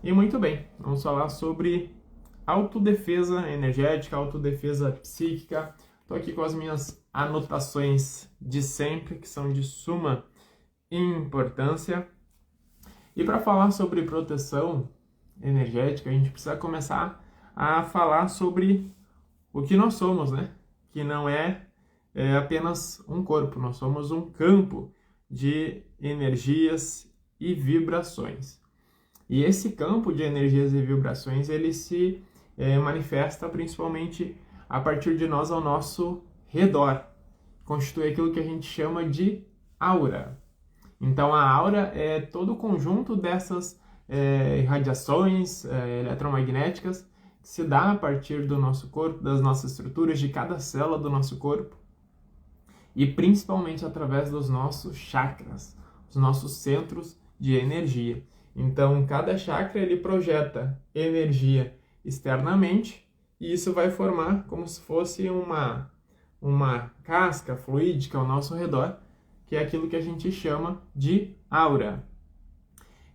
E muito bem, vamos falar sobre autodefesa energética, autodefesa psíquica. Estou aqui com as minhas anotações de sempre, que são de suma importância. E para falar sobre proteção energética, a gente precisa começar a falar sobre o que nós somos, né? Que não é apenas um corpo, nós somos um campo de energias e vibrações. E esse campo de energias e vibrações, ele se manifesta principalmente a partir de nós ao nosso redor. Constitui aquilo que a gente chama de aura. Então, a aura é todo o conjunto dessas radiações eletromagnéticas que se dá a partir do nosso corpo, das nossas estruturas, de cada célula do nosso corpo, e principalmente através dos nossos chakras, os nossos centros de energia. Então, cada chakra ele projeta energia externamente e isso vai formar como se fosse uma casca fluídica ao nosso redor, que é aquilo que a gente chama de aura.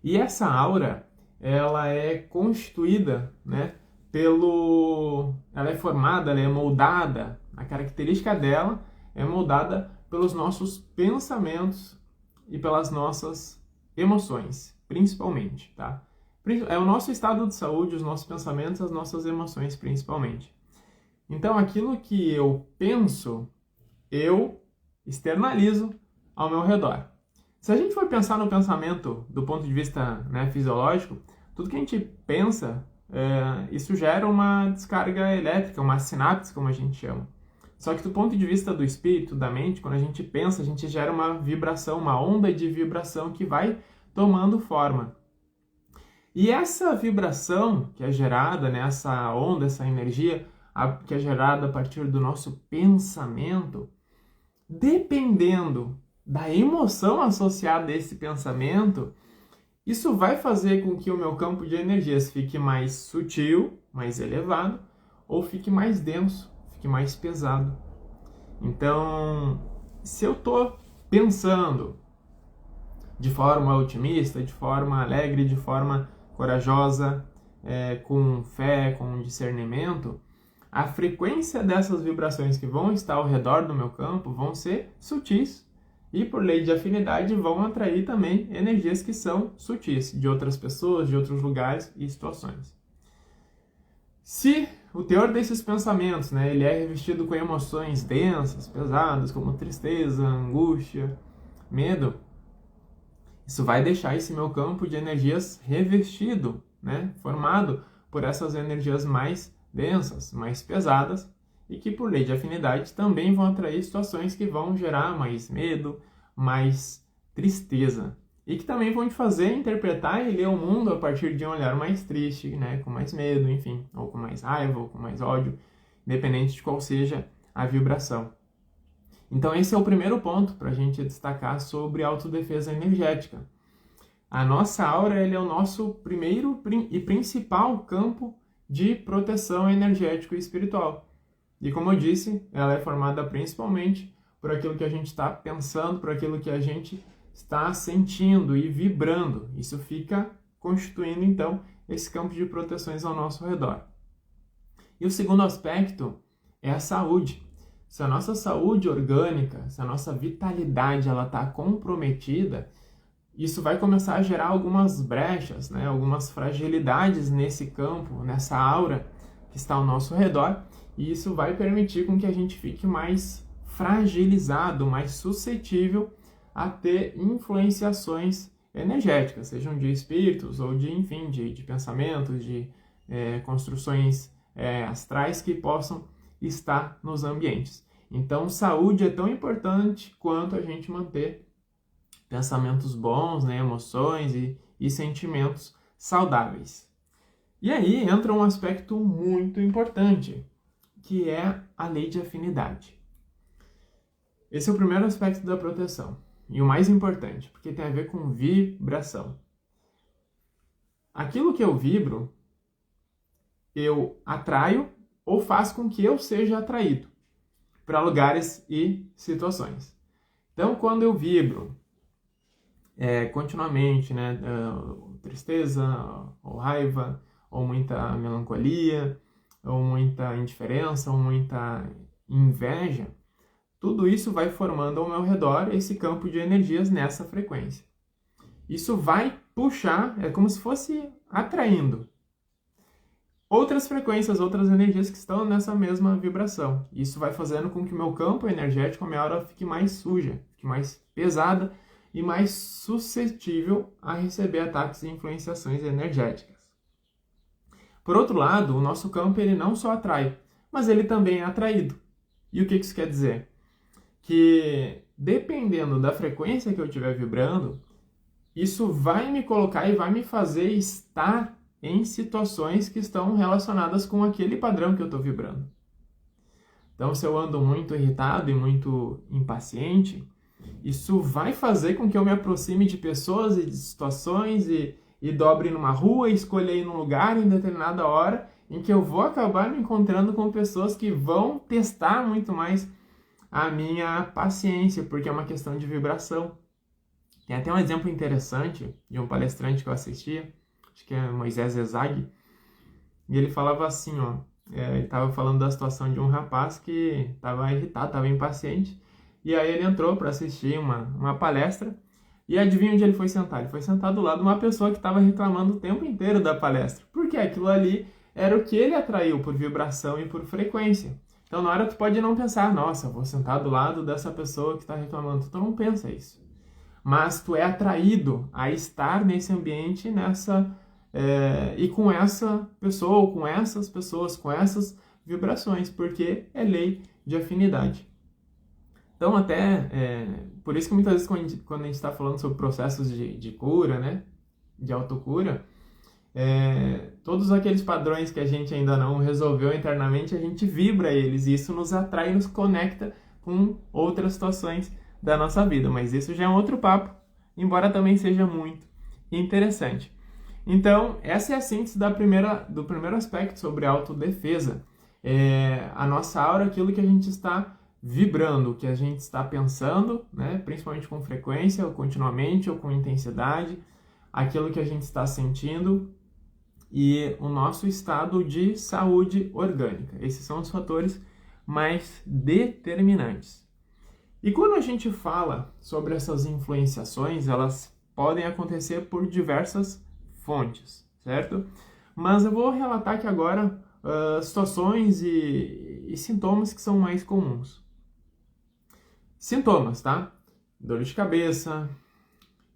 E essa aura, ela é constituída, né, ela é formada, ela é moldada, a característica dela é moldada pelos nossos pensamentos e pelas nossas emoções, principalmente, tá? É o nosso estado de saúde, os nossos pensamentos, as nossas emoções, principalmente. Então, aquilo que eu penso, eu externalizo ao meu redor. Se a gente for pensar no pensamento do ponto de vista, né, fisiológico, tudo que a gente pensa, isso gera uma descarga elétrica, uma sinapse, como a gente chama. Só que do ponto de vista do espírito, da mente, quando a gente pensa, a gente gera uma vibração, uma onda de vibração que vai tomando forma. E essa vibração que é gerada, né, essa onda, essa energia que é gerada a partir do nosso pensamento, dependendo da emoção associada a esse pensamento, isso vai fazer com que o meu campo de energias fique mais sutil, mais elevado, ou fique mais denso, fique mais pesado. Então, se eu estou pensando de forma otimista, de forma alegre, de forma corajosa, com fé, com discernimento, a frequência dessas vibrações que vão estar ao redor do meu campo vão ser sutis e, por lei de afinidade, vão atrair também energias que são sutis, de outras pessoas, de outros lugares e situações. Se o teor desses pensamentos, né, ele é revestido com emoções densas, pesadas, como tristeza, angústia, medo, isso vai deixar esse meu campo de energias revestido, né, formado por essas energias mais densas, mais pesadas, e que por lei de afinidade também vão atrair situações que vão gerar mais medo, mais tristeza. E que também vão te fazer interpretar e ler o mundo a partir de um olhar mais triste, né, com mais medo, enfim, ou com mais raiva, ou com mais ódio, independente de qual seja a vibração. Então esse é o primeiro ponto para a gente destacar sobre autodefesa energética. A nossa aura ele é o nosso primeiro e principal campo de proteção energético e espiritual. E como eu disse, ela é formada principalmente por aquilo que a gente está pensando, por aquilo que a gente está sentindo e vibrando. Isso fica constituindo, então, esse campo de proteções ao nosso redor. E o segundo aspecto é a saúde. Se a nossa saúde orgânica, se a nossa vitalidade está comprometida, isso vai começar a gerar algumas brechas, né? Algumas fragilidades nesse campo, nessa aura que está ao nosso redor, e isso vai permitir com que a gente fique mais fragilizado, mais suscetível a ter influenciações energéticas, sejam de espíritos ou de, enfim, de pensamentos, de construções astrais que possam estar nos ambientes. Então, saúde é tão importante quanto a gente manter pensamentos bons, né, emoções e sentimentos saudáveis. E aí entra um aspecto muito importante, que é a lei de afinidade. Esse é o primeiro aspecto da proteção. E o mais importante, porque tem a ver com vibração. Aquilo que eu vibro, eu atraio ou faz com que eu seja atraído para lugares e situações. Então, quando eu vibro continuamente, né, tristeza, ou raiva, ou muita melancolia, ou muita indiferença, ou muita inveja, tudo isso vai formando ao meu redor esse campo de energias nessa frequência. Isso vai puxar, é como se fosse atraindo outras frequências, outras energias que estão nessa mesma vibração. Isso vai fazendo com que o meu campo energético, a minha aura, fique mais suja, fique mais pesada e mais suscetível a receber ataques e influenciações energéticas. Por outro lado, o nosso campo ele não só atrai, mas ele também é atraído. E o que isso quer dizer? Que dependendo da frequência que eu estiver vibrando, isso vai me colocar e vai me fazer estar em situações que estão relacionadas com aquele padrão que eu estou vibrando. Então, se eu ando muito irritado e muito impaciente, isso vai fazer com que eu me aproxime de pessoas e de situações e dobre numa rua e escolha ir num lugar em determinada hora em que eu vou acabar me encontrando com pessoas que vão testar muito mais a minha paciência, porque é uma questão de vibração. Tem até um exemplo interessante de um palestrante que eu assistia, acho que é Moisés Zezag, e ele falava assim, ele estava falando da situação de um rapaz que estava irritado, estava impaciente, e aí ele entrou para assistir uma palestra, e adivinha onde ele foi sentar? Ele foi sentar do lado de uma pessoa que estava reclamando o tempo inteiro da palestra, porque aquilo ali era o que ele atraiu por vibração e por frequência. Então na hora tu pode não pensar, nossa, vou sentar do lado dessa pessoa que está reclamando, tu não pensa isso. Mas tu é atraído a estar nesse ambiente, e com essa pessoa, ou com essas pessoas, com essas vibrações, porque é lei de afinidade. Então, por isso que muitas vezes quando a gente está falando sobre processos de cura, né, de autocura, todos aqueles padrões que a gente ainda não resolveu internamente, a gente vibra eles, e isso nos atrai e nos conecta com outras situações da nossa vida, mas isso já é um outro papo, embora também seja muito interessante. Então, essa é a síntese do primeiro aspecto sobre autodefesa. A nossa aura, aquilo que a gente está vibrando, o que a gente está pensando, né, principalmente com frequência, ou continuamente, ou com intensidade, aquilo que a gente está sentindo e o nosso estado de saúde orgânica. Esses são os fatores mais determinantes. E quando a gente fala sobre essas influenciações, elas podem acontecer por diversas fontes, certo? Mas eu vou relatar aqui agora situações e sintomas que são mais comuns. Sintomas, tá? Dor de cabeça,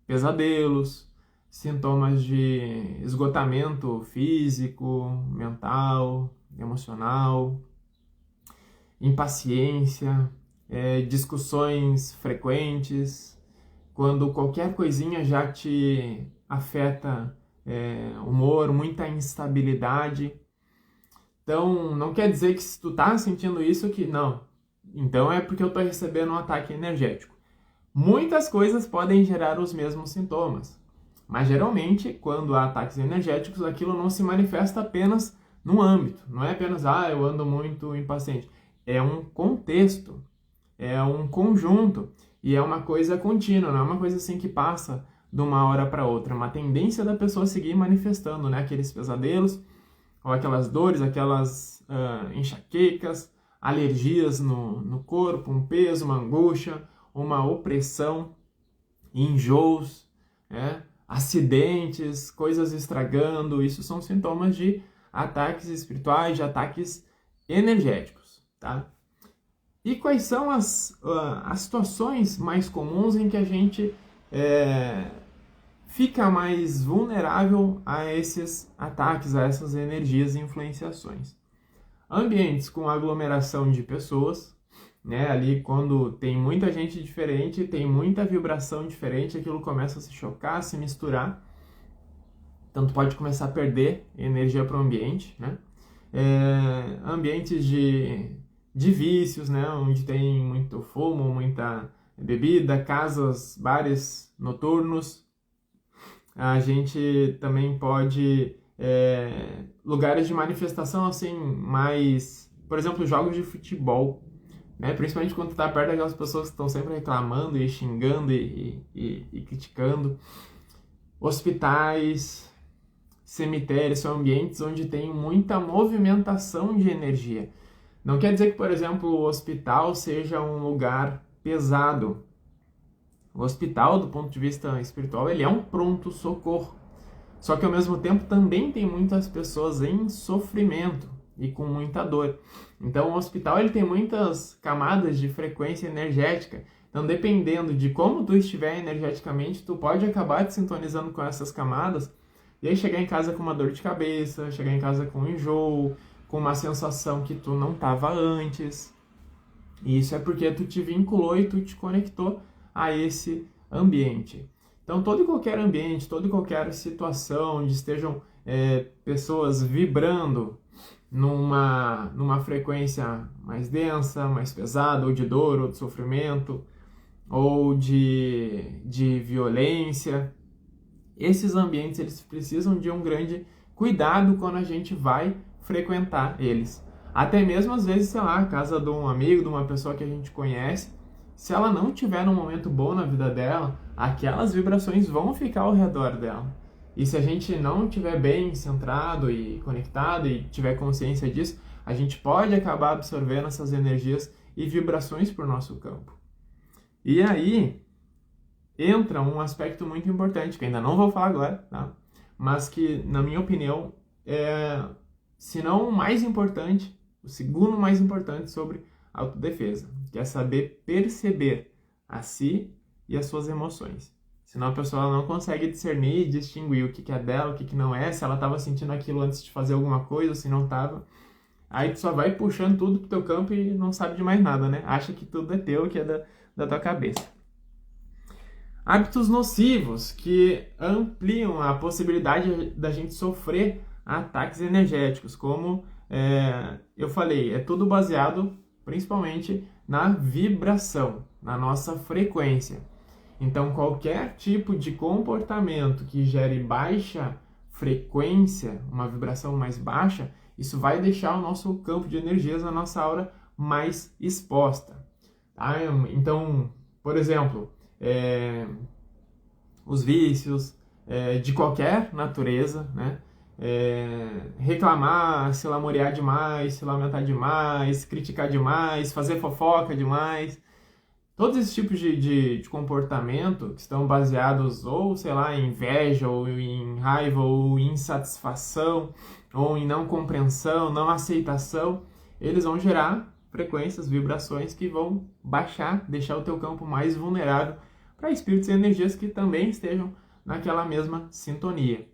pesadelos, sintomas de esgotamento físico, mental, emocional, impaciência, discussões frequentes, quando qualquer coisinha já te afeta humor, muita instabilidade. Então, não quer dizer que se tu tá sentindo isso que não, então é porque eu tô recebendo um ataque energético. Muitas coisas podem gerar os mesmos sintomas, mas geralmente, quando há ataques energéticos, aquilo não se manifesta apenas num âmbito, não é apenas, eu ando muito impaciente. É um contexto, é um conjunto e é uma coisa contínua, não é uma coisa assim que passa de uma hora para outra, é uma tendência da pessoa seguir manifestando, né? Aqueles pesadelos, ou aquelas dores, aquelas enxaquecas, alergias no corpo, um peso, uma angústia, uma opressão, enjoos, acidentes, coisas estragando, isso são sintomas de ataques espirituais, de ataques energéticos, tá? E quais são as situações mais comuns em que a gente fica mais vulnerável a esses ataques, a essas energias e influenciações? Ambientes com aglomeração de pessoas, né? Ali quando tem muita gente diferente, tem muita vibração diferente, aquilo começa a se chocar, a se misturar. Então tu pode começar a perder energia para o ambiente, né? Ambientes de vícios, né? Onde tem muito fumo, muita bebida, casas, bares noturnos. A gente também pode... lugares de manifestação assim, mais... Por exemplo, jogos de futebol, né? Principalmente quando tu tá perto daquelas pessoas que estão sempre reclamando e xingando e criticando. Hospitais, cemitérios são ambientes onde tem muita movimentação de energia. Não quer dizer que, por exemplo, o hospital seja um lugar pesado. O hospital, do ponto de vista espiritual, ele é um pronto-socorro. Só que, ao mesmo tempo, também tem muitas pessoas em sofrimento e com muita dor. Então, o hospital ele tem muitas camadas de frequência energética. Então, dependendo de como tu estiver energeticamente, tu pode acabar te sintonizando com essas camadas e aí chegar em casa com uma dor de cabeça, chegar em casa com um enjoo, com uma sensação que tu não estava antes. E isso é porque tu te vinculou e tu te conectou a esse ambiente. Então, todo e qualquer ambiente, toda e qualquer situação onde estejam pessoas vibrando numa frequência mais densa, mais pesada, ou de dor, ou de sofrimento, ou de violência, esses ambientes eles precisam de um grande cuidado quando a gente vai frequentar eles. Até mesmo às vezes, sei lá, a casa de um amigo, de uma pessoa que a gente conhece, se ela não tiver num momento bom na vida dela, aquelas vibrações vão ficar ao redor dela. E se a gente não estiver bem centrado e conectado e tiver consciência disso, a gente pode acabar absorvendo essas energias e vibrações para o nosso campo. E aí entra um aspecto muito importante, que ainda não vou falar agora, tá? Mas que, na minha opinião, se não o mais importante, o segundo mais importante sobre autodefesa, que é saber perceber a si e as suas emoções. Senão a pessoa não consegue discernir e distinguir o que é dela, o que não é, se ela estava sentindo aquilo antes de fazer alguma coisa, ou se não estava. Aí tu só vai puxando tudo pro teu campo e não sabe de mais nada, né? Acha que tudo é teu, que é da tua cabeça. Hábitos nocivos que ampliam a possibilidade da gente sofrer ataques energéticos, como eu falei, é tudo baseado principalmente na vibração, na nossa frequência. Então, qualquer tipo de comportamento que gere baixa frequência, uma vibração mais baixa, isso vai deixar o nosso campo de energias, a nossa aura, mais exposta. Tá? Então, por exemplo, os vícios de qualquer natureza, né? Reclamar, se lamorear demais, se lamentar demais, criticar demais, fazer fofoca demais. Todos esses tipos de comportamento que estão baseados ou, sei lá, em inveja, ou em raiva, ou em insatisfação, ou em não compreensão, não aceitação, eles vão gerar frequências, vibrações que vão baixar, deixar o teu campo mais vulnerável para espíritos e energias que também estejam naquela mesma sintonia.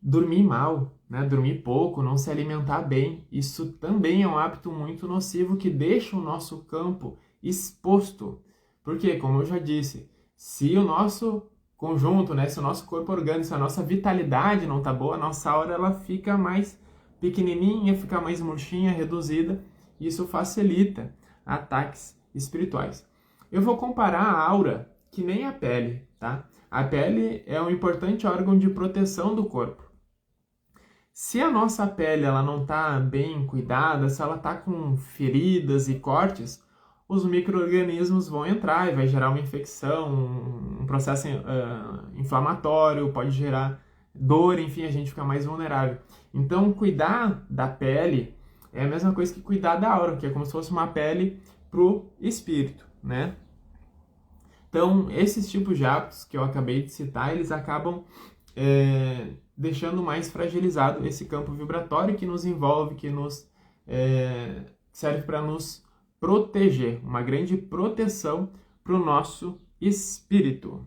Dormir mal, né? Dormir pouco, não se alimentar bem, isso também é um hábito muito nocivo que deixa o nosso campo exposto. Porque, como eu já disse, se o nosso conjunto, né, se o nosso corpo orgânico, se a nossa vitalidade não tá boa, a nossa aura ela fica mais pequenininha, fica mais murchinha, reduzida, e isso facilita ataques espirituais. Eu vou comparar a aura que nem a pele, tá? A pele é um importante órgão de proteção do corpo. Se a nossa pele ela não está bem cuidada, se ela está com feridas e cortes, os micro-organismos vão entrar e vai gerar uma infecção, um processo inflamatório, pode gerar dor, enfim, a gente fica mais vulnerável. Então, cuidar da pele é a mesma coisa que cuidar da aura, que é como se fosse uma pele pro espírito, né? Então, esses tipos de hábitos que eu acabei de citar, eles acabam deixando mais fragilizado esse campo vibratório que nos envolve, que nos serve para nos proteger, uma grande proteção para o nosso espírito.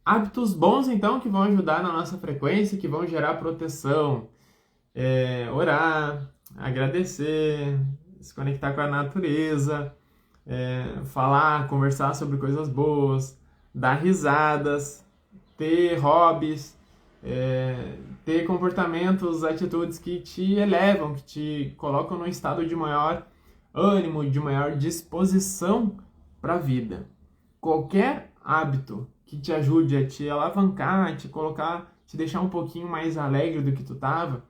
Hábitos bons, então, que vão ajudar na nossa frequência, que vão gerar proteção. Orar, agradecer, se conectar com a natureza, falar, conversar sobre coisas boas, dar risadas, ter hobbies, ter comportamentos, atitudes que te elevam, que te colocam num estado de maior ânimo, de maior disposição para a vida. Qualquer hábito que te ajude a te alavancar, te colocar, te deixar um pouquinho mais alegre do que tu estava,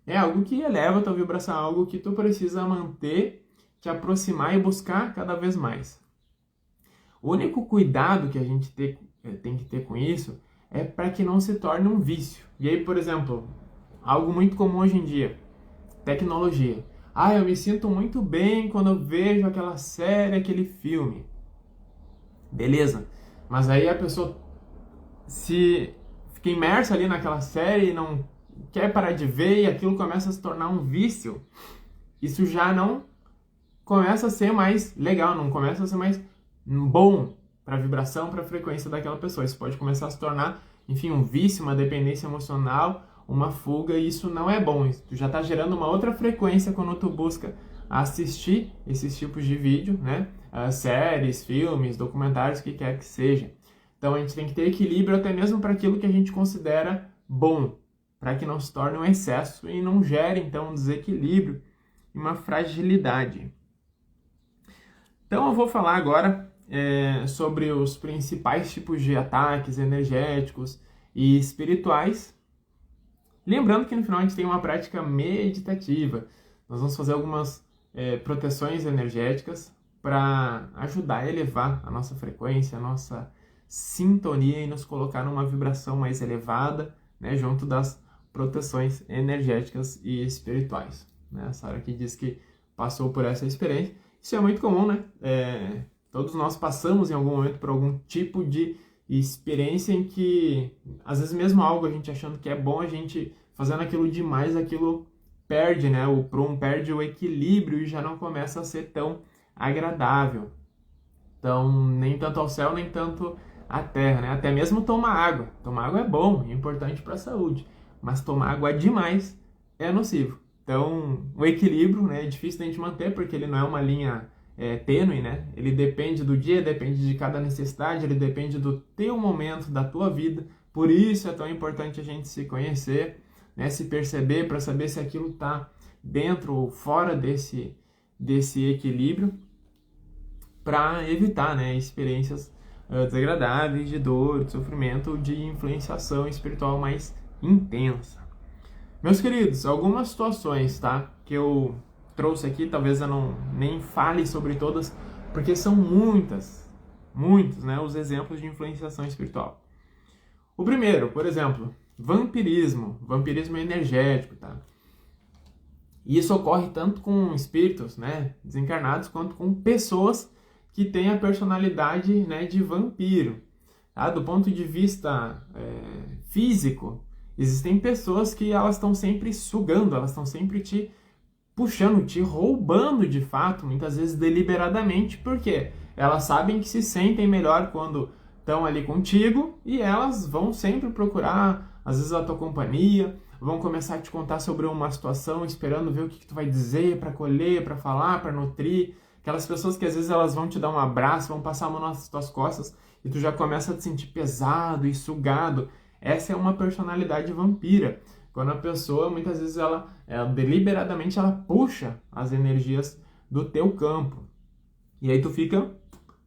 é algo que eleva a tua vibração, algo que tu precisa manter, te aproximar e buscar cada vez mais. O único cuidado que a gente tem que ter com isso é para que não se torne um vício. E aí, por exemplo, algo muito comum hoje em dia, tecnologia. Eu me sinto muito bem quando eu vejo aquela série, aquele filme. Beleza, mas aí a pessoa se fica imersa ali naquela série e não quer parar de ver e aquilo começa a se tornar um vício. Isso já não começa a ser mais legal, não começa a ser mais bom para a vibração, para a frequência daquela pessoa. Isso pode começar a se tornar, enfim, um vício, uma dependência emocional, uma fuga, e isso não é bom. Tu já está gerando uma outra frequência quando tu busca assistir esses tipos de vídeo, né? Séries, filmes, documentários, o que quer que seja. Então a gente tem que ter equilíbrio até mesmo para aquilo que a gente considera bom, para que não se torne um excesso e não gere, então, um desequilíbrio e uma fragilidade. Então eu vou falar agora sobre os principais tipos de ataques energéticos e espirituais. Lembrando que no final a gente tem uma prática meditativa. Nós vamos fazer algumas proteções energéticas para ajudar a elevar a nossa frequência, a nossa sintonia e nos colocar numa vibração mais elevada, né, junto das proteções energéticas e espirituais. Né? A Sara aqui diz que passou por essa experiência. Isso é muito comum, né? Todos nós passamos em algum momento por algum tipo de experiência em que, às vezes mesmo algo a gente achando que é bom, a gente fazendo aquilo demais, aquilo perde, né? O prumo perde o equilíbrio e já não começa a ser tão agradável. Então, nem tanto ao céu, nem tanto à terra, né? Até mesmo tomar água. Tomar água é bom, é importante para a saúde, mas tomar água demais é nocivo. Então, o equilíbrio, né, é difícil da gente manter, porque ele não é uma linha tênue, né? Ele depende do dia, depende de cada necessidade, ele depende do teu momento, da tua vida. Por isso é tão importante a gente se conhecer, né, se perceber, para saber se aquilo está dentro ou fora desse equilíbrio, para evitar, né, experiências desagradáveis de dor, de sofrimento, de influenciação espiritual mais intensa. Meus queridos, algumas situações, tá, que eu trouxe aqui, talvez eu nem fale sobre todas, porque são muitos, né, os exemplos de influenciação espiritual. O primeiro, por exemplo, vampirismo energético, tá? E isso ocorre tanto com espíritos, né, desencarnados, quanto com pessoas que têm a personalidade, né, de vampiro. Tá? Do ponto de vista físico, existem pessoas que elas estão sempre sugando, elas estão sempre te puxando, te roubando de fato, muitas vezes deliberadamente, porque elas sabem que se sentem melhor quando estão ali contigo e elas vão sempre procurar, às vezes, a tua companhia, vão começar a te contar sobre uma situação, esperando ver o que tu vai dizer, para colher, para falar, para nutrir. Aquelas pessoas que às vezes elas vão te dar um abraço, vão passar a mão nas tuas costas e tu já começa a te sentir pesado e sugado. Essa é uma personalidade vampira. Quando a pessoa, muitas vezes, ela deliberadamente ela puxa as energias do teu campo. E aí tu fica,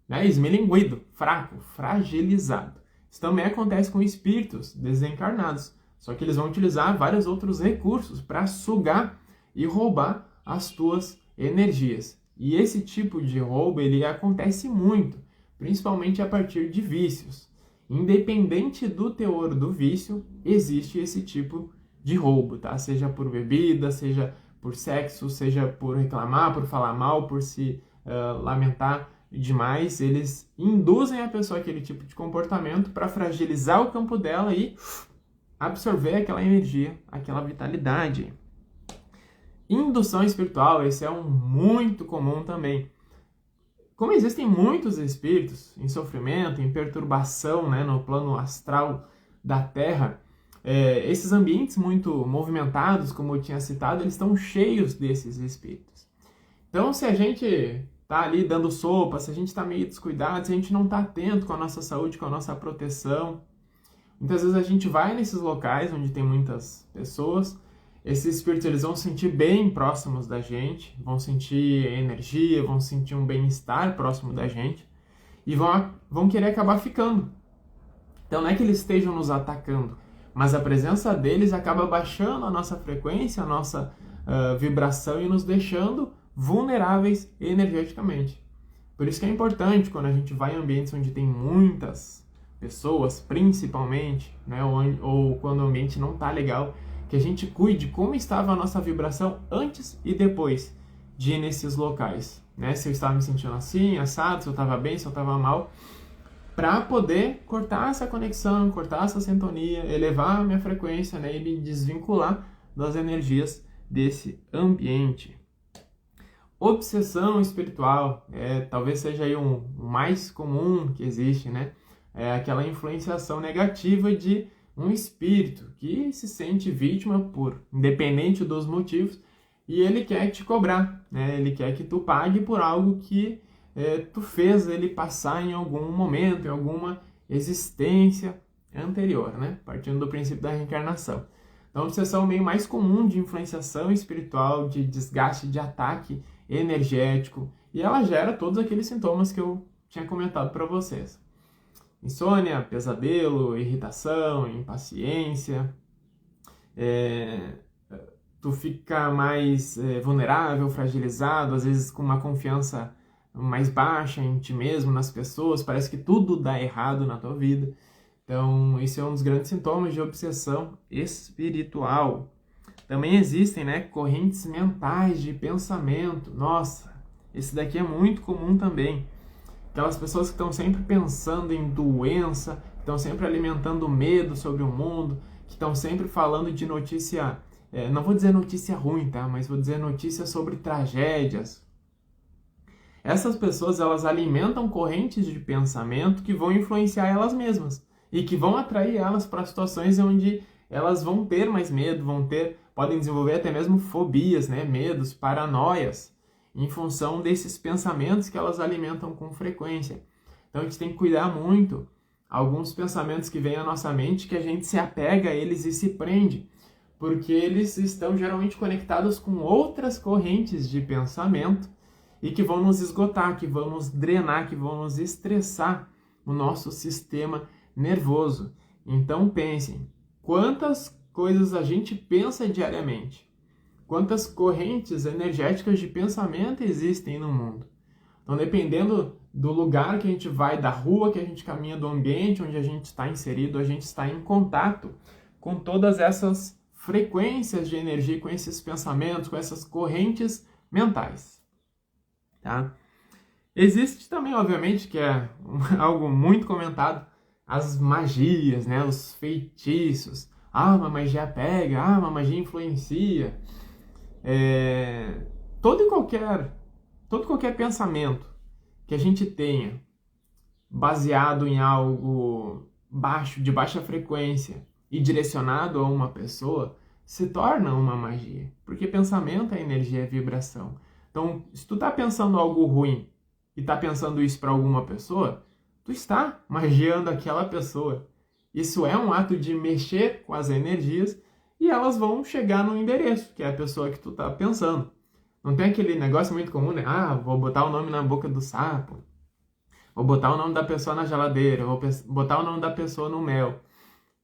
né, esmilinguido, fraco, fragilizado. Isso também acontece com espíritos desencarnados. Só que eles vão utilizar vários outros recursos para sugar e roubar as tuas energias. E esse tipo de roubo, ele acontece muito, principalmente a partir de vícios. Independente do teor do vício, existe esse tipo de roubo, tá? Seja por bebida, seja por sexo, seja por reclamar, por falar mal, por se lamentar demais. Eles induzem a pessoa àquele tipo de comportamento para fragilizar o campo dela e absorver aquela energia, aquela vitalidade. Indução espiritual, esse é um muito comum também. Como existem muitos espíritos em sofrimento, em perturbação, né, no plano astral da Terra, esses ambientes muito movimentados, como eu tinha citado, eles estão cheios desses espíritos. Então, se a gente está ali dando sopa, se a gente está meio descuidado, se a gente não está atento com a nossa saúde, com a nossa proteção, muitas vezes a gente vai nesses locais onde tem muitas pessoas, esses espíritos eles vão se sentir bem próximos da gente, vão sentir energia, vão sentir um bem-estar próximo da gente e vão querer acabar ficando. Então não é que eles estejam nos atacando, mas a presença deles acaba baixando a nossa frequência, a nossa vibração e nos deixando vulneráveis energeticamente. Por isso que é importante, quando a gente vai em ambientes onde tem muitas pessoas principalmente, né, ou quando o ambiente não está legal, que a gente cuide como estava a nossa vibração antes e depois de ir nesses locais, né? Se eu estava me sentindo assim, assado, se eu estava bem, se eu estava mal, para poder cortar essa conexão, cortar essa sintonia, elevar a minha frequência, né, e me desvincular das energias desse ambiente. Obsessão espiritual, talvez seja aí o mais comum que existe, né? É aquela influenciação negativa de um espírito que se sente vítima independente dos motivos, e ele quer te cobrar, né? Ele quer que tu pague por algo que tu fez ele passar em algum momento, em alguma existência anterior, né? Partindo do princípio da reencarnação. Então, a obsessão é o meio mais comum de influenciação espiritual, de desgaste, de ataque energético, e ela gera todos aqueles sintomas que eu tinha comentado para vocês. Insônia, pesadelo, irritação, impaciência, tu fica mais vulnerável, fragilizado, às vezes com uma confiança mais baixa em ti mesmo, nas pessoas, parece que tudo dá errado na tua vida. Então, esse é um dos grandes sintomas de obsessão espiritual. Também existem, né, correntes mentais de pensamento. Nossa, esse daqui é muito comum também. Aquelas pessoas que estão sempre pensando em doença, que estão sempre alimentando medo sobre o mundo, que estão sempre falando de notícia, não vou dizer notícia ruim, tá? Mas vou dizer notícia sobre tragédias. Essas pessoas, elas alimentam correntes de pensamento que vão influenciar elas mesmas e que vão atrair elas para situações onde elas vão ter mais medo, podem desenvolver até mesmo fobias, né? Medos, paranoias, em função desses pensamentos que elas alimentam com frequência. Então a gente tem que cuidar muito. Alguns pensamentos que vêm à nossa mente, que a gente se apega a eles e se prende, porque eles estão geralmente conectados com outras correntes de pensamento e que vão nos esgotar, que vão nos drenar, que vão nos estressar o nosso sistema nervoso. Então pensem, quantas coisas a gente pensa diariamente? Quantas correntes energéticas de pensamento existem no mundo? Então, dependendo do lugar que a gente vai, da rua que a gente caminha, do ambiente onde a gente está inserido, a gente está em contato com todas essas frequências de energia, com esses pensamentos, com essas correntes mentais. Tá? Existe também, obviamente, que é algo muito comentado, as magias, né? Os feitiços. Ah, uma magia pega, uma magia influencia. Todo e qualquer pensamento que a gente tenha baseado em algo de baixa frequência e direcionado a uma pessoa, se torna uma magia. Porque pensamento é energia, é vibração. Então, se tu tá pensando algo ruim e tá pensando isso para alguma pessoa, tu está magiando aquela pessoa. Isso é um ato de mexer com as energias e elas vão chegar no endereço, que é a pessoa que tu tá pensando. Não tem aquele negócio muito comum, né? Vou botar o nome na boca do sapo. Vou botar o nome da pessoa na geladeira. Vou botar o nome da pessoa no mel.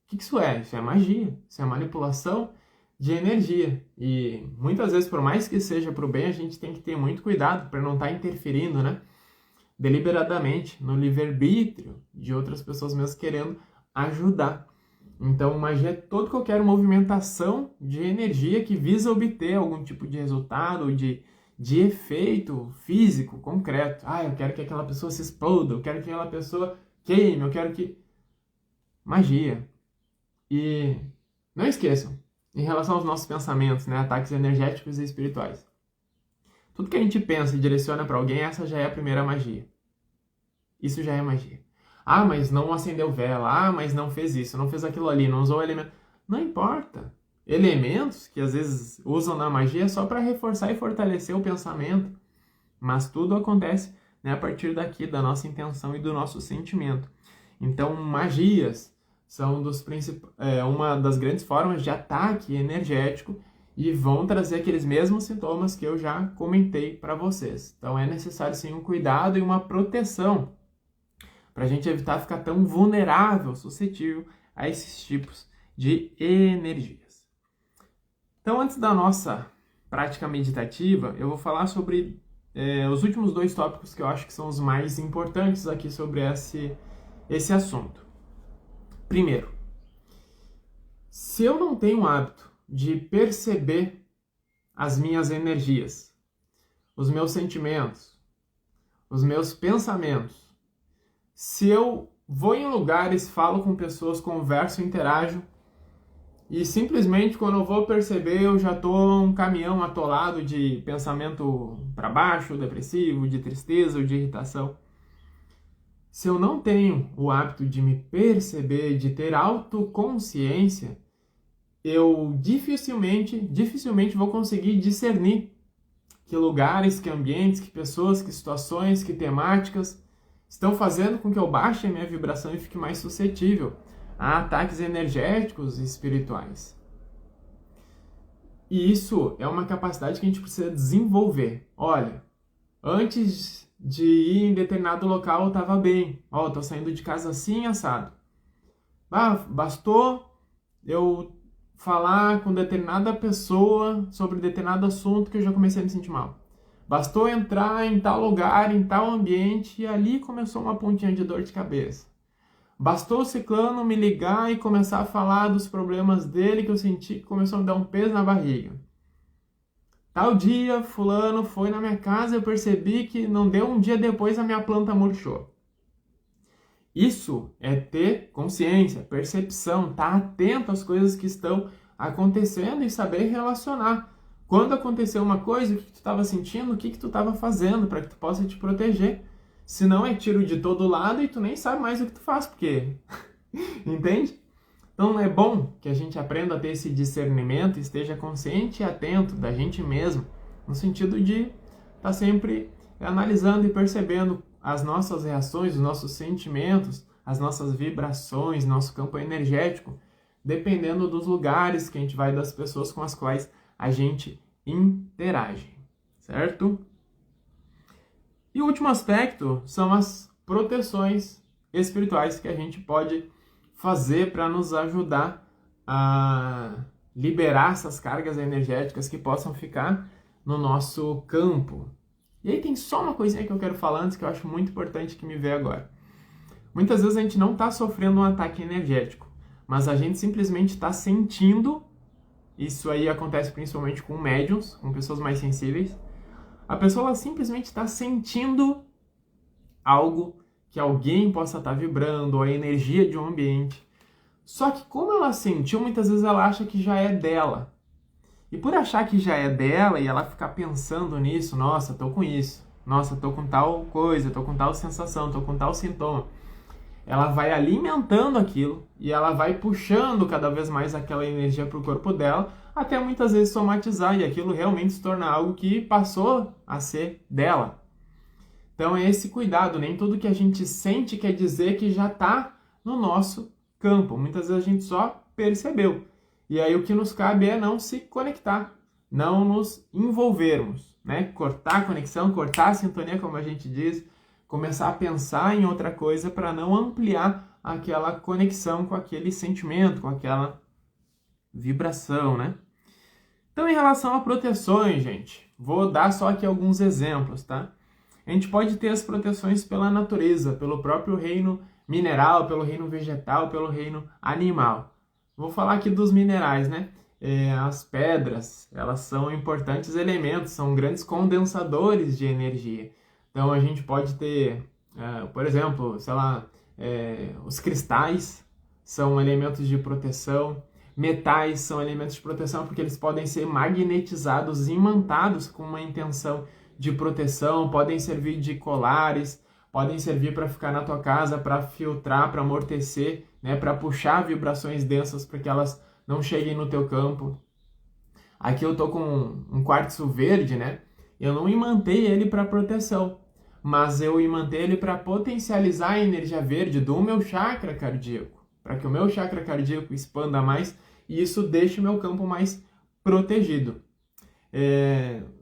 O que isso é? Isso é magia. Isso é manipulação de energia. E muitas vezes, por mais que seja para o bem, a gente tem que ter muito cuidado para não estar interferindo, né? Deliberadamente no livre-arbítrio de outras pessoas mesmo querendo ajudar. Então, magia é toda qualquer movimentação de energia que visa obter algum tipo de resultado, de efeito físico, concreto. Eu quero que aquela pessoa se exploda, eu quero que aquela pessoa queime, eu quero que... Magia. E não esqueçam, em relação aos nossos pensamentos, né, ataques energéticos e espirituais. Tudo que a gente pensa e direciona para alguém, essa já é a primeira magia. Isso já é magia. Mas não acendeu vela. Mas não fez isso, não fez aquilo ali, não usou elemento. Não importa. Elementos que às vezes usam na magia só para reforçar e fortalecer o pensamento. Mas tudo acontece, né, a partir daqui, da nossa intenção e do nosso sentimento. Então, magias são uma das grandes formas de ataque energético e vão trazer aqueles mesmos sintomas que eu já comentei para vocês. Então, é necessário sim um cuidado e uma proteção para a gente evitar ficar tão vulnerável, suscetível a esses tipos de energias. Então, antes da nossa prática meditativa, eu vou falar sobre os últimos 2 tópicos que eu acho que são os mais importantes aqui sobre esse assunto. Primeiro, se eu não tenho o hábito de perceber as minhas energias, os meus sentimentos, os meus pensamentos, se eu vou em lugares, falo com pessoas, converso, interajo, e simplesmente quando eu vou perceber eu já estou um caminhão atolado de pensamento para baixo, depressivo, de tristeza ou de irritação. Se eu não tenho o hábito de me perceber, de ter autoconsciência, eu dificilmente vou conseguir discernir que lugares, que ambientes, que pessoas, que situações, que temáticas estão fazendo com que eu baixe a minha vibração e fique mais suscetível a ataques energéticos e espirituais. E isso é uma capacidade que a gente precisa desenvolver. Olha, antes de ir em determinado local eu estava bem. Ó, tô saindo de casa assim, assado. Bastou eu falar com determinada pessoa sobre determinado assunto que eu já comecei a me sentir mal. Bastou entrar em tal lugar, em tal ambiente, e ali começou uma pontinha de dor de cabeça. Bastou o ciclano me ligar e começar a falar dos problemas dele, que eu senti que começou a me dar um peso na barriga. Tal dia, fulano foi na minha casa e eu percebi que não deu um dia depois a minha planta murchou. Isso é ter consciência, percepção, estar atento às coisas que estão acontecendo e saber relacionar. Quando aconteceu uma coisa, o que tu estava sentindo, o que tu estava fazendo para que tu possa te proteger. Senão é tiro de todo lado e tu nem sabe mais o que tu faz, porque... Entende? Então é bom que a gente aprenda a ter esse discernimento, esteja consciente e atento da gente mesmo, no sentido de estar sempre analisando e percebendo as nossas reações, os nossos sentimentos, as nossas vibrações, nosso campo energético, dependendo dos lugares que a gente vai, das pessoas com as quais a gente interage, certo? E o último aspecto são as proteções espirituais que a gente pode fazer para nos ajudar a liberar essas cargas energéticas que possam ficar no nosso campo. E aí tem só uma coisinha que eu quero falar antes, que eu acho muito importante que me veja agora. Muitas vezes a gente não está sofrendo um ataque energético, mas a gente simplesmente está sentindo, isso aí acontece principalmente com médiums, com pessoas mais sensíveis, a pessoa simplesmente está sentindo algo que alguém possa estar vibrando, ou a energia de um ambiente. Só que como ela sentiu, muitas vezes ela acha que já é dela. E por achar que já é dela e ela ficar pensando nisso, nossa, tô com isso, nossa, tô com tal coisa, tô com tal sensação, tô com tal sintoma, ela vai alimentando aquilo e ela vai puxando cada vez mais aquela energia para o corpo dela, até muitas vezes somatizar e aquilo realmente se tornar algo que passou a ser dela. Então é esse cuidado, nem tudo que a gente sente quer dizer que já está no nosso campo. Muitas vezes a gente só percebeu. E aí o que nos cabe é não se conectar, não nos envolvermos, né? Cortar a conexão, cortar a sintonia, como a gente diz, começar a pensar em outra coisa para não ampliar aquela conexão com aquele sentimento, com aquela vibração, né? Então, em relação a proteções, gente, vou dar só aqui alguns exemplos, tá? A gente pode ter as proteções pela natureza, pelo próprio reino mineral, pelo reino vegetal, pelo reino animal. Vou falar aqui dos minerais, né? As pedras, elas são importantes elementos, são grandes condensadores de energia. Então a gente pode ter, por exemplo, sei lá, os cristais são elementos de proteção, metais são elementos de proteção porque eles podem ser magnetizados, imantados com uma intenção de proteção, podem servir de colares, podem servir para ficar na tua casa, para filtrar, para amortecer, né, para puxar vibrações densas para que elas não cheguem no teu campo. Aqui eu tô com um quartzo verde, né? Eu não imantei ele para proteção, mas eu imantei ele para potencializar a energia verde do meu chakra cardíaco, para que o meu chakra cardíaco expanda mais e isso deixe o meu campo mais protegido.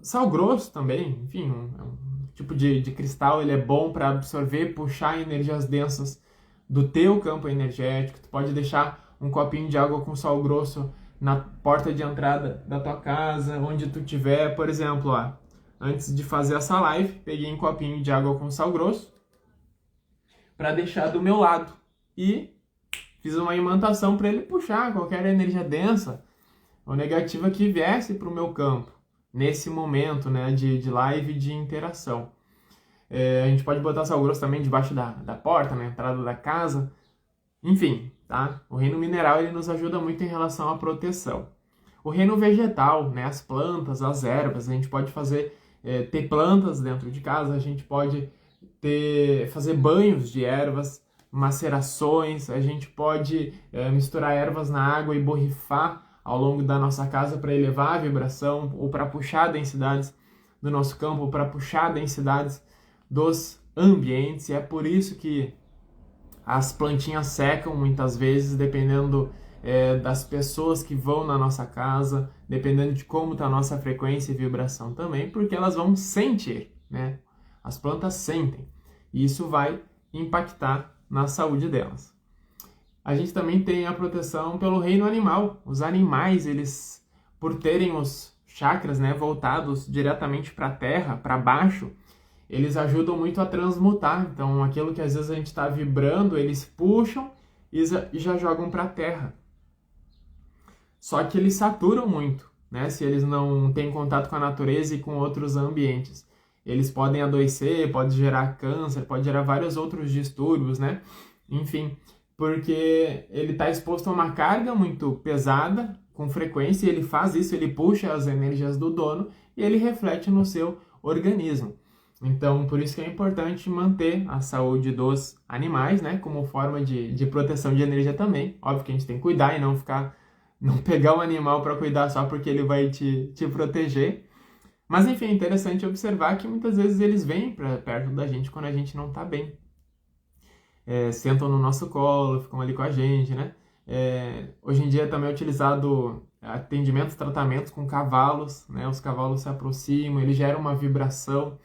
Sal grosso também, enfim, um tipo de cristal, ele é bom para absorver, puxar energias densas do teu campo energético. Tu pode deixar um copinho de água com sal grosso na porta de entrada da tua casa, onde tu tiver, por exemplo, ó, antes de fazer essa live, peguei um copinho de água com sal grosso para deixar do meu lado e fiz uma imantação para ele puxar qualquer energia densa ou negativa que viesse para o meu campo, nesse momento, né, de live, de interação. A gente pode botar sal grosso também debaixo da porta, na entrada da casa, enfim, tá? O reino mineral ele nos ajuda muito em relação à proteção. O reino vegetal, né, as plantas, as ervas, a gente pode fazer, ter plantas dentro de casa, a gente pode fazer banhos de ervas, macerações, a gente pode misturar ervas na água e borrifar ao longo da nossa casa para elevar a vibração ou para puxar densidades do nosso campo, para puxar densidades dos ambientes. E é por isso que as plantinhas secam muitas vezes, dependendo das pessoas que vão na nossa casa, dependendo de como está a nossa frequência e vibração também, porque elas vão sentir, né? As plantas sentem, e isso vai impactar na saúde delas. A gente também tem a proteção pelo reino animal. Os animais, eles, por terem os chakras, né, voltados diretamente para a terra, para baixo, eles ajudam muito a transmutar. Então, aquilo que às vezes a gente está vibrando, eles puxam e já jogam para a terra. Só que eles saturam muito, né? Se eles não têm contato com a natureza e com outros ambientes. Eles podem adoecer, pode gerar câncer, pode gerar vários outros distúrbios, né? Enfim, porque ele está exposto a uma carga muito pesada, com frequência, e ele faz isso, ele puxa as energias do dono e ele reflete no seu organismo. Então, por isso que é importante manter a saúde dos animais, né? Como forma de proteção de energia também. Óbvio que a gente tem que cuidar e não pegar um animal para cuidar só porque ele vai te proteger. Mas, enfim, é interessante observar que muitas vezes eles vêm para perto da gente quando a gente não está bem. Sentam no nosso colo, ficam ali com a gente, né? Hoje em dia também é utilizado atendimentos, tratamentos com cavalos, né? Os cavalos se aproximam, eles geram uma vibração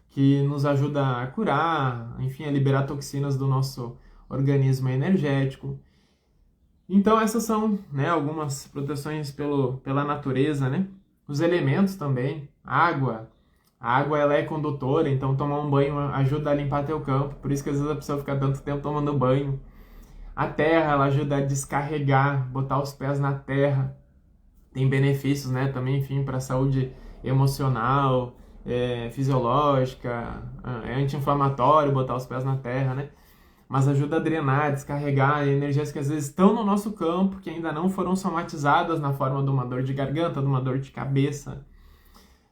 que nos ajuda a curar, enfim, a liberar toxinas do nosso organismo energético. Então essas são, né, algumas proteções pela natureza, né? Os elementos também, água. A água ela é condutora, então tomar um banho ajuda a limpar teu campo, por isso que às vezes a pessoa fica tanto tempo tomando banho. A terra ela ajuda a descarregar, botar os pés na terra. Tem benefícios, né, também, enfim, para a saúde emocional, fisiológica, é anti-inflamatório botar os pés na terra, né? Mas ajuda a drenar, descarregar energias que às vezes estão no nosso campo, que ainda não foram somatizadas na forma de uma dor de garganta, de uma dor de cabeça.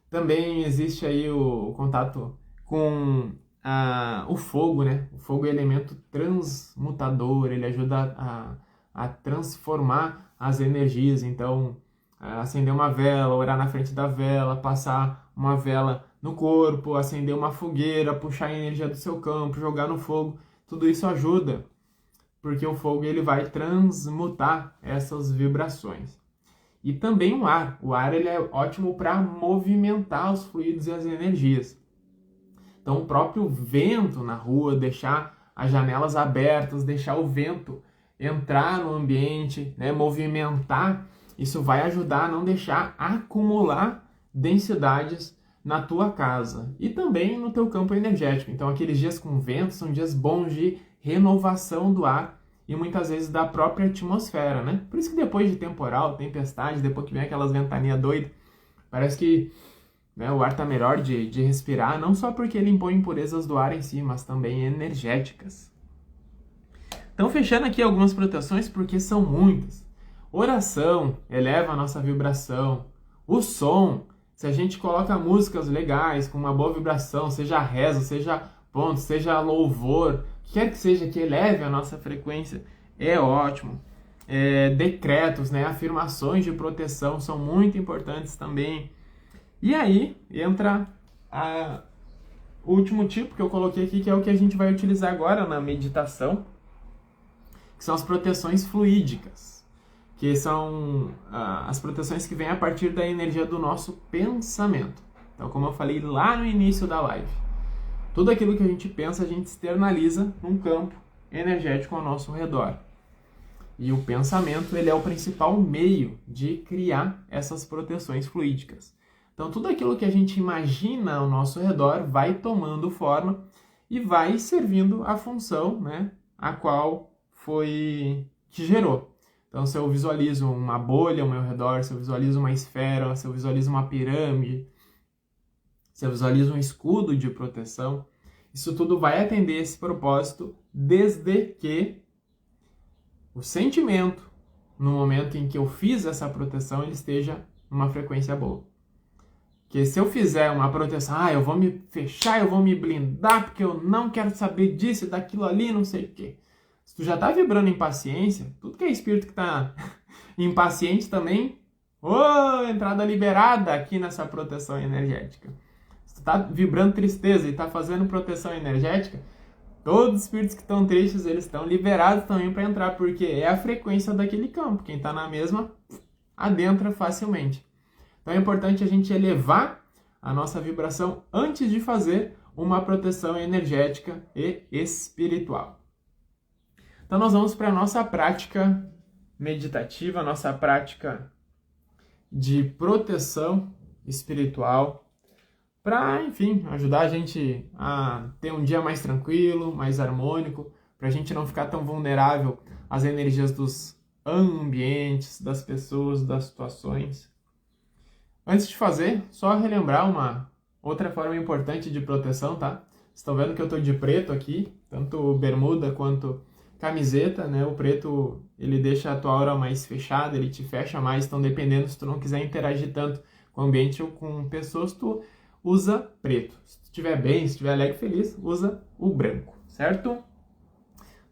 Também existe aí o contato com o fogo, né? O fogo é elemento transmutador, ele ajuda a transformar as energias. Então, acender uma vela, orar na frente da vela, passar uma vela no corpo, acender uma fogueira, puxar a energia do seu campo, jogar no fogo, tudo isso ajuda, porque o fogo ele vai transmutar essas vibrações. E também o ar ele é ótimo para movimentar os fluidos e as energias. Então o próprio vento na rua, deixar as janelas abertas, deixar o vento entrar no ambiente, né, movimentar, isso vai ajudar a não deixar acumular densidades na tua casa e também no teu campo energético. Então aqueles dias com vento são dias bons de renovação do ar e muitas vezes da própria atmosfera, né? Por isso que depois de temporal, tempestade, depois que vem aquelas ventanias doidas, parece que, né, o ar tá melhor de respirar, não só porque ele impõe impurezas do ar em si, mas também energéticas. Então fechando aqui algumas proteções, porque são muitas. Oração eleva a nossa vibração. O som, se a gente coloca músicas legais, com uma boa vibração, seja rezo, seja ponto, seja louvor, quer que seja que eleve a nossa frequência, é ótimo. Decretos, né, afirmações de proteção são muito importantes também. E aí entra o último tipo que eu coloquei aqui, que é o que a gente vai utilizar agora na meditação, que são as proteções fluídicas, que são as proteções que vêm a partir da energia do nosso pensamento. Então, como eu falei lá no início da live, tudo aquilo que a gente pensa, a gente externaliza num campo energético ao nosso redor. E o pensamento, ele é o principal meio de criar essas proteções fluídicas. Então, tudo aquilo que a gente imagina ao nosso redor vai tomando forma e vai servindo a função, né, a qual foi que gerou. Então, se eu visualizo uma bolha ao meu redor, se eu visualizo uma esfera, se eu visualizo uma pirâmide, se eu visualizo um escudo de proteção, isso tudo vai atender esse propósito, desde que o sentimento, no momento em que eu fiz essa proteção, ele esteja numa frequência boa. Porque se eu fizer uma proteção, eu vou me fechar, eu vou me blindar, porque eu não quero saber disso, daquilo ali, não sei o quê. Se tu já tá vibrando impaciência, tudo que é espírito que tá impaciente também, entrada liberada aqui nessa proteção energética. Se tu tá vibrando tristeza e tá fazendo proteção energética, todos os espíritos que estão tristes, eles estão liberados também para entrar, porque é a frequência daquele campo. Quem tá na mesma, adentra facilmente. Então é importante a gente elevar a nossa vibração antes de fazer uma proteção energética e espiritual. Então nós vamos para a nossa prática meditativa, a nossa prática de proteção espiritual, para, enfim, ajudar a gente a ter um dia mais tranquilo, mais harmônico, para a gente não ficar tão vulnerável às energias dos ambientes, das pessoas, das situações. Antes de fazer, só relembrar uma outra forma importante de proteção, tá? Vocês estão vendo que eu estou de preto aqui, tanto bermuda quanto camiseta, né? O preto, ele deixa a tua aura mais fechada, ele te fecha mais, então dependendo, se tu não quiser interagir tanto com o ambiente ou com pessoas, tu usa preto. Se tu estiver bem, se estiver alegre e feliz, usa o branco, certo?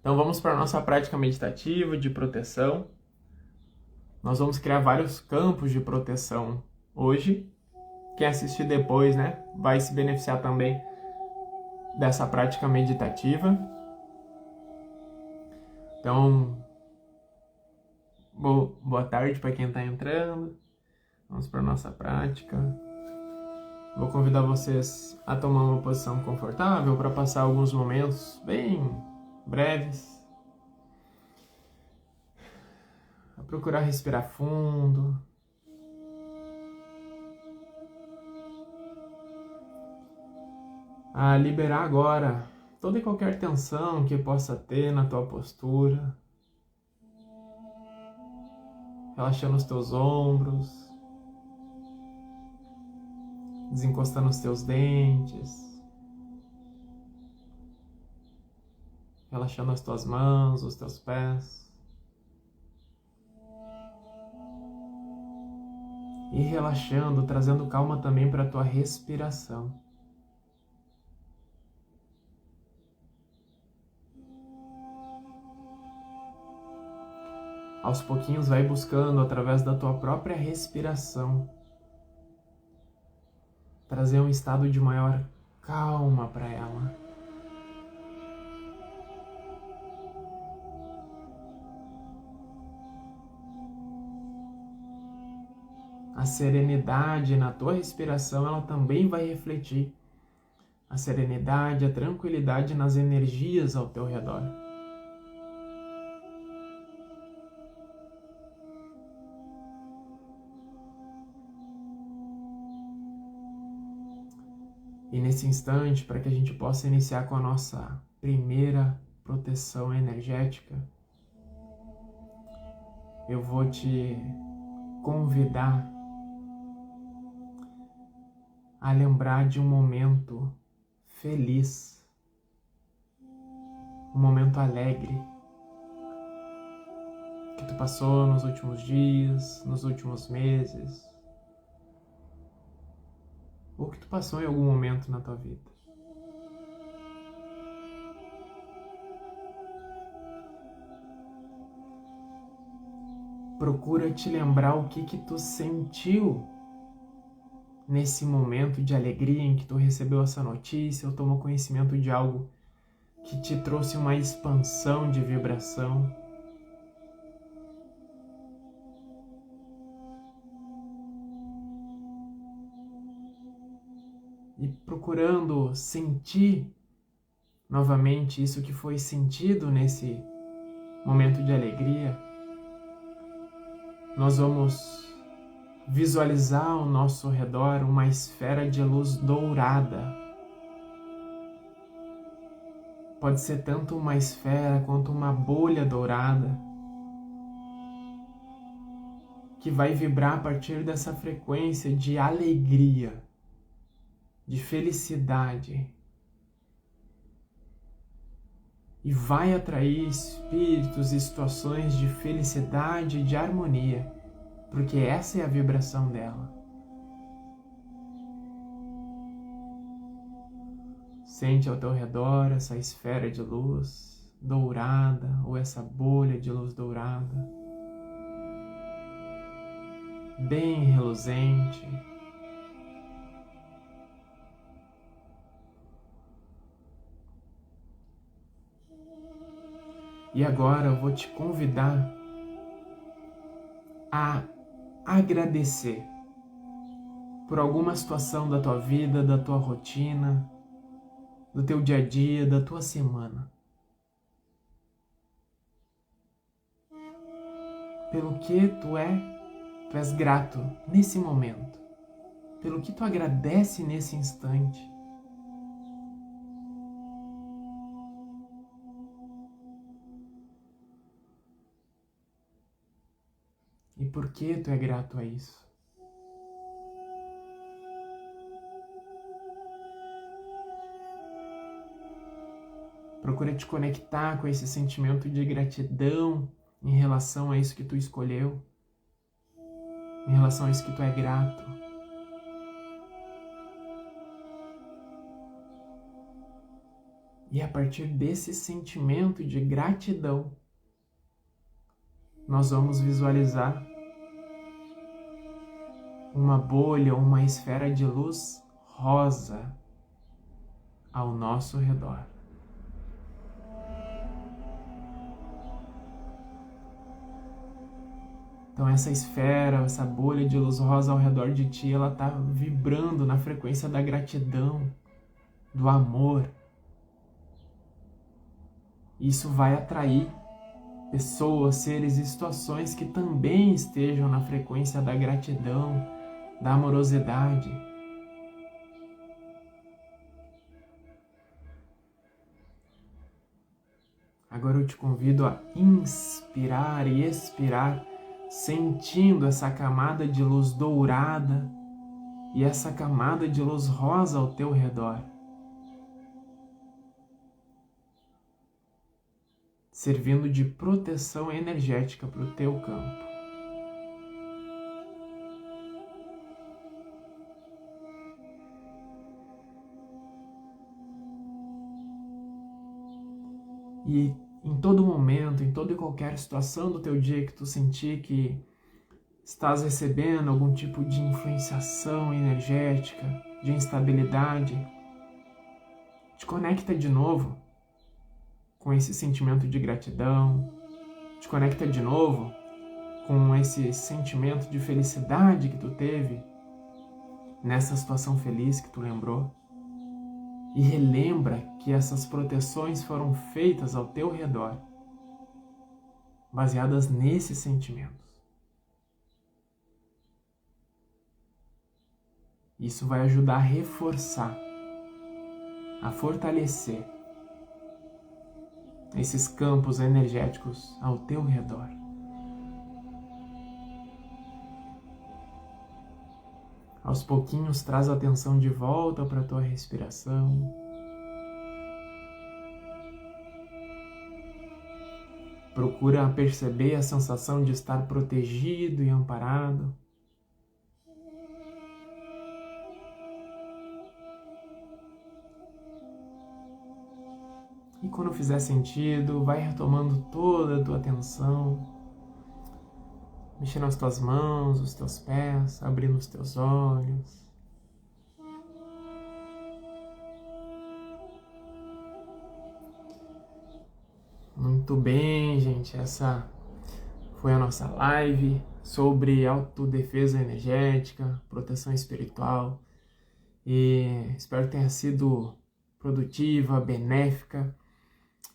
Então vamos para a nossa prática meditativa de proteção. Nós vamos criar vários campos de proteção hoje. Quem assistir depois, né, vai se beneficiar também dessa prática meditativa. Então, boa tarde para quem está entrando. Vamos para a nossa prática. Vou convidar vocês a tomar uma posição confortável para passar alguns momentos bem breves. A procurar respirar fundo. A liberar agora toda e qualquer tensão que possa ter na tua postura. Relaxando os teus ombros. Desencostando os teus dentes. Relaxando as tuas mãos, os teus pés. E relaxando, trazendo calma também para a tua respiração. Aos pouquinhos vai buscando, através da tua própria respiração, trazer um estado de maior calma para ela. A serenidade na tua respiração, ela também vai refletir a serenidade, a tranquilidade nas energias ao teu redor. E nesse instante, para que a gente possa iniciar com a nossa primeira proteção energética, eu vou te convidar a lembrar de um momento feliz, um momento alegre que tu passou nos últimos dias, nos últimos meses, ou que tu passou em algum momento na tua vida. Procura te lembrar o que tu sentiu nesse momento de alegria em que tu recebeu essa notícia ou tomou conhecimento de algo que te trouxe uma expansão de vibração. E procurando sentir novamente isso que foi sentido nesse momento de alegria, nós vamos visualizar ao nosso redor uma esfera de luz dourada. Pode ser tanto uma esfera quanto uma bolha dourada, que vai vibrar a partir dessa frequência de alegria, de felicidade. E vai atrair espíritos e situações de felicidade e de harmonia, porque essa é a vibração dela. Sente ao teu redor essa esfera de luz dourada ou essa bolha de luz dourada, bem reluzente. E agora eu vou te convidar a agradecer por alguma situação da tua vida, da tua rotina, do teu dia a dia, da tua semana. Pelo que tu és grato nesse momento. Pelo que tu agradece nesse instante. E por que tu é grato a isso? Procura te conectar com esse sentimento de gratidão em relação a isso que tu escolheu, em relação a isso que tu é grato. E a partir desse sentimento de gratidão, nós vamos visualizar uma bolha, uma esfera de luz rosa ao nosso redor. Então essa esfera, essa bolha de luz rosa ao redor de ti, ela está vibrando na frequência da gratidão, do amor. Isso vai atrair pessoas, seres e situações que também estejam na frequência da gratidão, da amorosidade. Agora eu te convido a inspirar e expirar, sentindo essa camada de luz dourada e essa camada de luz rosa ao teu redor, servindo de proteção energética para o teu campo. E em todo momento, em toda e qualquer situação do teu dia que tu sentir que estás recebendo algum tipo de influenciação energética, de instabilidade, te conecta de novo com esse sentimento de gratidão, te conecta de novo com esse sentimento de felicidade que tu teve nessa situação feliz que tu lembrou. E relembra que essas proteções foram feitas ao teu redor, baseadas nesses sentimentos. Isso vai ajudar a reforçar, a fortalecer esses campos energéticos ao teu redor. Aos pouquinhos, traz a atenção de volta para a tua respiração. Procura perceber a sensação de estar protegido e amparado. E quando fizer sentido, vai retomando toda a tua atenção, mexendo as tuas mãos, os teus pés, abrindo os teus olhos. Muito bem, gente. Essa foi a nossa live sobre autodefesa energética, proteção espiritual. E espero que tenha sido produtiva, benéfica.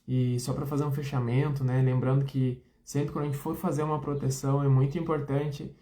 E só para fazer um fechamento, né? Lembrando que sempre quando a gente for fazer uma proteção é muito importante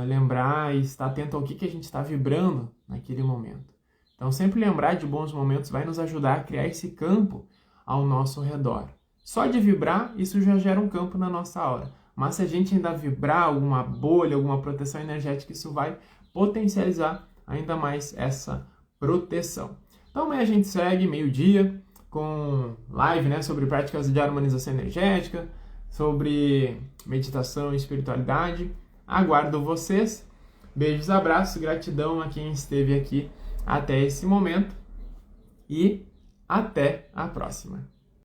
lembrar e estar atento ao que a gente está vibrando naquele momento. Então sempre lembrar de bons momentos vai nos ajudar a criar esse campo ao nosso redor. Só de vibrar, isso já gera um campo na nossa aura. mas se a gente ainda vibrar alguma bolha, alguma proteção energética, isso vai potencializar ainda mais essa proteção. Então amanhã a gente segue meio-dia com live, né, sobre práticas de harmonização energética, sobre meditação e espiritualidade. Aguardo vocês. Beijos, abraços, gratidão a quem esteve aqui até esse momento e até a próxima.